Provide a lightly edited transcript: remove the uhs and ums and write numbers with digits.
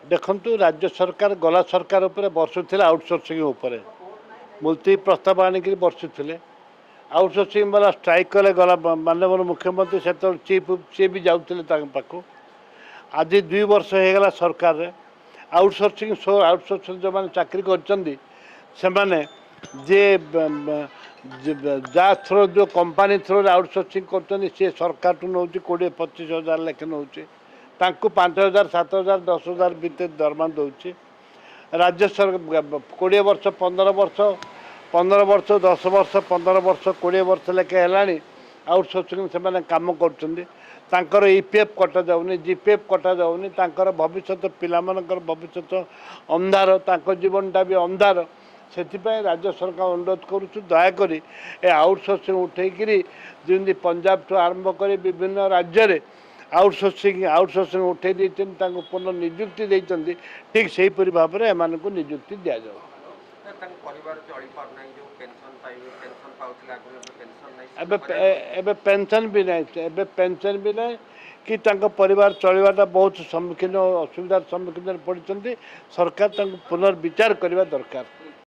देखु राज्य सरकार गला सरकार उपर बसुले आउटसोर्सिंग उपर मुलतवी प्रस्ताव आणिक बसुले आउटसोर्सिंग वाला स्ट्राइक कले गला माननीय मुख्यमंत्री से चीफ सी भी जाते पाक आज 2 वर्ष हो गला सरकार रे आउटसोर्सिंग जो मैंने चाकरी कर जा थ्रो जो कंपनी थ्रो आउटसोर्सिंग कर सरकार टू नौ 20-25 हजार लेखे नौ 5,000 7,000 10,000 भितर दरमा दूसरी राज्य सरकार 20 वर्ष 15 वर्ष 10 वर्ष 15 वर्ष 20 वर्ष लेखे है आउटसोर्सिंग से कम कर ईपीएफ कटा जाऊनी जीपीएफ कटा जाऊनी भविष्य पिलामानकर भविष्य अंधार जीवनटा भी अंधार से राज्य सरकार अनुरोध करुचु दयाकोरी ए आउटसोर्सिंग उठेकरी जमी पंजाब ठू आरंभ कर विभिन्न राज्य में आउटसोर्सिंग उठे पुनः निजुक्ति देते ठीक से भाव में एम निजुक्ति दि जाऊ पेंशन भी ना कि परिवार चलवाटा बहुत सम्मुखीन असुविधार सम्मुखीन पड़ते सरकार पुनर्विचार करने दरकार।